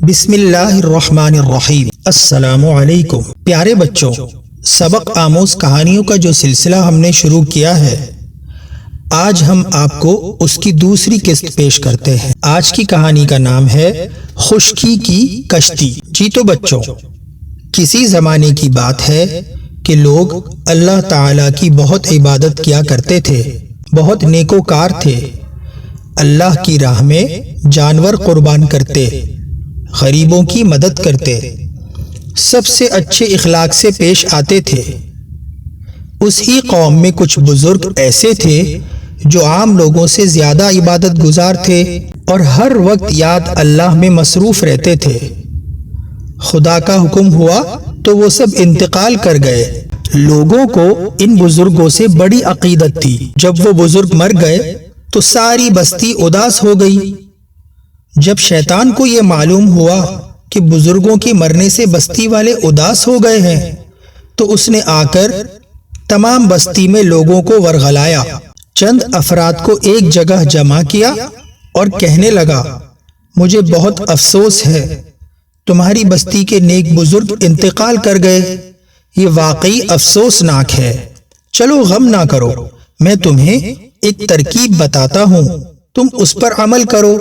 بسم اللہ الرحمن الرحیم۔ السلام علیکم پیارے بچوں، سبق آموز کہانیوں کا جو سلسلہ ہم نے شروع کیا ہے، آج ہم آپ کو اس کی دوسری قسط پیش کرتے ہیں۔ آج کی کہانی کا نام ہے خشکی کی کشتی۔ جی تو بچوں، کسی زمانے کی بات ہے کہ لوگ اللہ تعالی کی بہت عبادت کیا کرتے تھے، بہت نیکوکار تھے، اللہ کی راہ میں جانور قربان کرتے، غریبوں کی مدد کرتے، سب سے اچھے اخلاق سے پیش آتے تھے۔ اسی قوم میں کچھ بزرگ ایسے تھے جو عام لوگوں سے زیادہ عبادت گزار تھے اور ہر وقت یاد اللہ میں مصروف رہتے تھے۔ خدا کا حکم ہوا تو وہ سب انتقال کر گئے۔ لوگوں کو ان بزرگوں سے بڑی عقیدت تھی۔ جب وہ بزرگ مر گئے تو ساری بستی اداس ہو گئی۔ جب شیطان کو یہ معلوم ہوا کہ بزرگوں کے مرنے سے بستی والے اداس ہو گئے ہیں تو اس نے آ کر تمام بستی میں لوگوں کو ورغلایا، چند افراد کو ایک جگہ جمع کیا اور کہنے لگا، مجھے بہت افسوس ہے، تمہاری بستی کے نیک بزرگ انتقال کر گئے، یہ واقعی افسوسناک ہے۔ چلو غم نہ کرو، میں تمہیں ایک ترکیب بتاتا ہوں، تم اس پر عمل کرو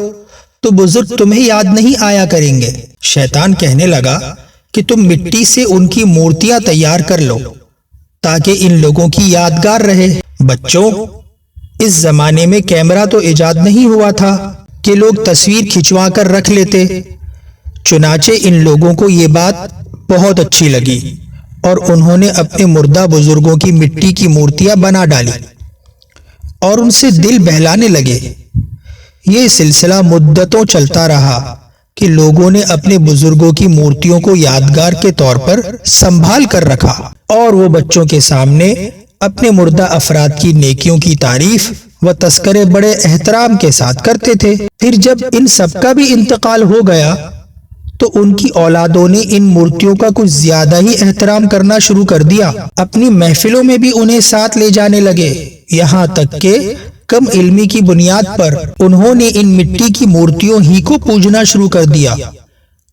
تو بزرگ تمہیں یاد نہیں آیا کریں گے۔ شیطان کہنے لگا کہ تم مٹی سے ان کی مورتیاں تیار کر لو تاکہ ان لوگوں کی یادگار رہے۔ بچوں، اس زمانے میں کیمرہ تو ایجاد نہیں ہوا تھا کہ لوگ تصویر کھنچوا کر رکھ لیتے۔ چنانچہ ان لوگوں کو یہ بات بہت اچھی لگی اور انہوں نے اپنے مردہ بزرگوں کی مٹی کی مورتیاں بنا ڈالی اور ان سے دل بہلانے لگے۔ یہ سلسلہ مدتوں چلتا رہا کہ لوگوں نے اپنے بزرگوں کی مورتیوں کو یادگار کے طور پر سنبھال کر رکھا اور وہ بچوں کے سامنے اپنے مردہ افراد کی نیکیوں کی تعریف و تذکرے بڑے احترام کے ساتھ کرتے تھے۔ پھر جب ان سب کا بھی انتقال ہو گیا تو ان کی اولادوں نے ان مورتیوں کا کچھ زیادہ ہی احترام کرنا شروع کر دیا۔ اپنی محفلوں میں بھی انہیں ساتھ لے جانے لگے، یہاں تک کہ کم علمی کی بنیاد پر انہوں نے ان مٹی کی مورتیوں ہی کو پوجنا شروع کر دیا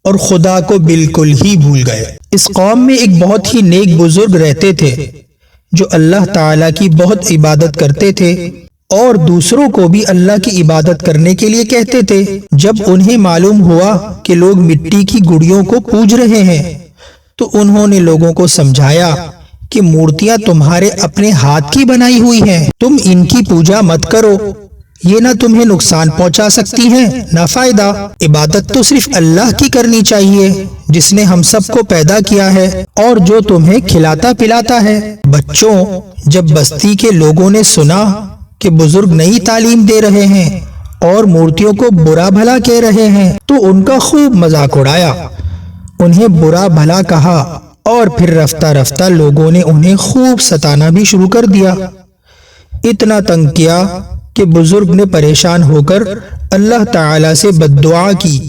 اور خدا کو بالکل ہی بھول گئے۔ اس قوم میں ایک بہت ہی نیک بزرگ رہتے تھے جو اللہ تعالی کی بہت عبادت کرتے تھے اور دوسروں کو بھی اللہ کی عبادت کرنے کے لیے کہتے تھے۔ جب انہیں معلوم ہوا کہ لوگ مٹی کی گڑیوں کو پوج رہے ہیں تو انہوں نے لوگوں کو سمجھایا کہ مورتیاں تمہارے اپنے ہاتھ کی بنائی ہوئی ہیں، تم ان کی پوجا مت کرو، یہ نہ تمہیں نقصان پہنچا سکتی ہیں نہ فائدہ۔ عبادت تو صرف اللہ کی کرنی چاہیے جس نے ہم سب کو پیدا کیا ہے اور جو تمہیں کھلاتا پلاتا ہے۔ بچوں، جب بستی کے لوگوں نے سنا کہ بزرگ نئی تعلیم دے رہے ہیں اور مورتیوں کو برا بھلا کہہ رہے ہیں تو ان کا خوب مذاق اڑایا، انہیں برا بھلا کہا اور پھر رفتہ رفتہ لوگوں نے انہیں خوب ستانا بھی شروع کر دیا۔ اتنا تنگ کیا کہ بزرگ نے پریشان ہو کر اللہ تعالی سے بد دعا کی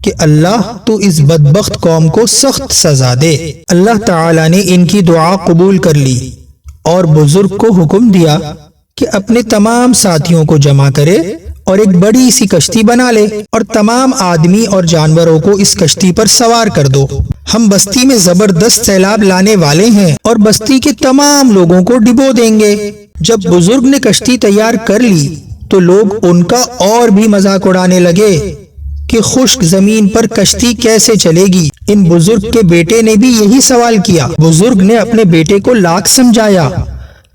کہ اللہ تو اس بدبخت قوم کو سخت سزا دے۔ اللہ تعالی نے ان کی دعا قبول کر لی اور بزرگ کو حکم دیا کہ اپنے تمام ساتھیوں کو جمع کرے اور ایک بڑی سی کشتی بنا لے اور تمام آدمی اور جانوروں کو اس کشتی پر سوار کر دو۔ ہم بستی میں زبردست سیلاب لانے والے ہیں اور بستی کے تمام لوگوں کو ڈبو دیں گے۔ جب بزرگ نے کشتی تیار کر لی تو لوگ ان کا اور بھی مذاق اڑانے لگے کہ خشک زمین پر کشتی کیسے چلے گی۔ ان بزرگ کے بیٹے نے بھی یہی سوال کیا۔ بزرگ نے اپنے بیٹے کو لاکھ سمجھایا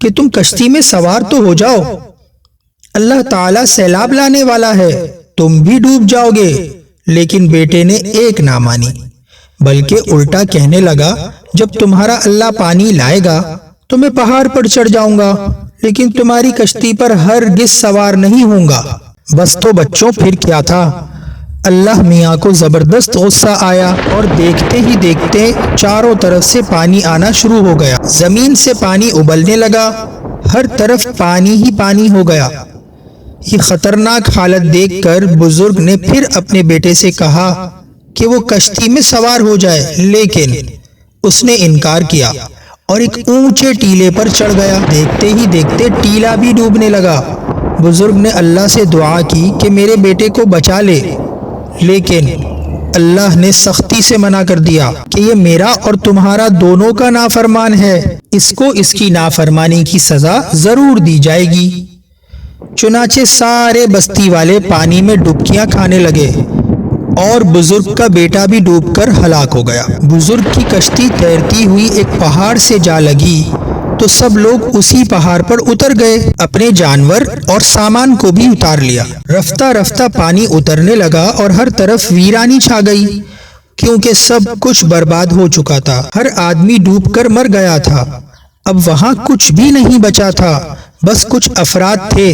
کہ تم کشتی میں سوار تو ہو جاؤ، اللہ تعالیٰ سیلاب لانے والا ہے، تم بھی ڈوب جاؤ گے، لیکن بیٹے نے ایک نہ مانی بلکہ الٹا کہنے لگا، جب تمہارا اللہ پانی لائے گا تو میں پہاڑ پر چڑھ جاؤں گا لیکن تمہاری کشتی پر ہرگز سوار نہیں ہوں گا۔ بس تو بچوں پھر کیا تھا، اللہ میاں کو زبردست غصہ آیا اور دیکھتے ہی دیکھتے چاروں طرف سے پانی آنا شروع ہو گیا، زمین سے پانی ابلنے لگا، ہر طرف پانی ہی پانی ہو گیا۔ یہ خطرناک حالت دیکھ کر بزرگ نے پھر اپنے بیٹے سے کہا کہ وہ کشتی میں سوار ہو جائے، لیکن اس نے انکار کیا اور ایک اونچے ٹیلے پر چڑھ گیا۔ دیکھتے ہی دیکھتے ٹیلا بھی ڈوبنے لگا۔ بزرگ نے اللہ سے دعا کی کہ میرے بیٹے کو بچا لے، لیکن اللہ نے سختی سے منع کر دیا کہ یہ میرا اور تمہارا دونوں کا نافرمان ہے، اس کو اس کی نافرمانی کی سزا ضرور دی جائے گی۔ چنانچہ سارے بستی والے پانی میں ڈبکیاں کھانے لگے اور بزرگ کا بیٹا بھی ڈوب کر ہلاک ہو گیا۔ بزرگ کی کشتی تیرتی ہوئی ایک پہاڑ سے جا لگی تو سب لوگ اسی پہاڑ پر اتر گئے، اپنے جانور اور سامان کو بھی اتار لیا۔ رفتہ رفتہ پانی اترنے لگا اور ہر طرف ویرانی چھا گئی، کیونکہ سب کچھ برباد ہو چکا تھا، ہر آدمی ڈوب کر مر گیا تھا۔ اب وہاں کچھ بھی نہیں بچا تھا، بس کچھ افراد تھے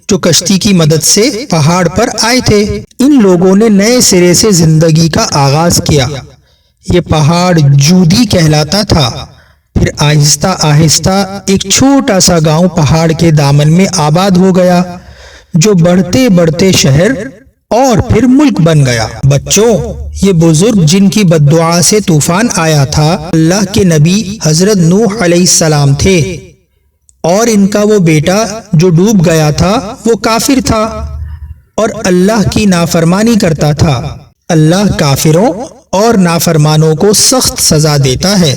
جو کشتی کی مدد سے پہاڑ پر آئے تھے۔ ان لوگوں نے نئے سرے سے زندگی کا آغاز کیا۔ یہ پہاڑ جودی کہلاتا تھا۔ پھر آہستہ آہستہ ایک چھوٹا سا گاؤں پہاڑ کے دامن میں آباد ہو گیا، جو بڑھتے بڑھتے شہر اور پھر ملک بن گیا۔ بچوں، یہ بزرگ جن کی بد دعا سے طوفان آیا تھا، اللہ کے نبی حضرت نوح علیہ السلام تھے، اور ان کا وہ بیٹا جو ڈوب گیا تھا وہ کافر تھا اور اللہ کی نافرمانی کرتا تھا۔ اللہ کافروں اور نافرمانوں کو سخت سزا دیتا ہے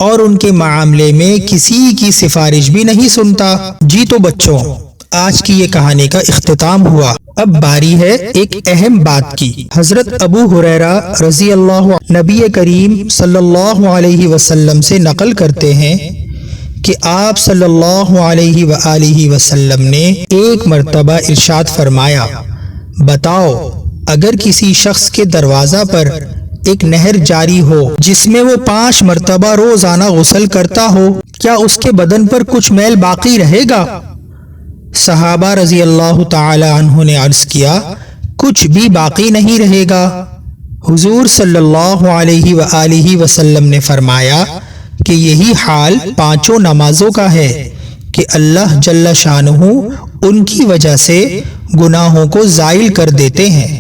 اور ان کے معاملے میں کسی کی سفارش بھی نہیں سنتا۔ جی تو بچوں، آج کی یہ کہانی کا اختتام ہوا۔ اب باری ہے ایک اہم بات کی۔ حضرت ابو ہریرہ رضی اللہ عنہ نبی کریم صلی اللہ علیہ وسلم سے نقل کرتے ہیں کہ آپ صلی اللہ علیہ وآلہ وسلم نے ایک مرتبہ ارشاد فرمایا، بتاؤ اگر کسی شخص کے دروازہ پر ایک نہر جاری ہو جس میں وہ 5 مرتبہ روزانہ غسل کرتا ہو، کیا اس کے بدن پر کچھ میل باقی رہے گا؟ صحابہ رضی اللہ تعالی عنہ نے عرض کیا، کچھ بھی باقی نہیں رہے گا۔ حضور صلی اللہ علیہ وآلہ وسلم نے فرمایا کہ یہی حال 5 نمازوں کا ہے کہ اللہ جل شانہ ان کی وجہ سے گناہوں کو زائل کر دیتے ہیں۔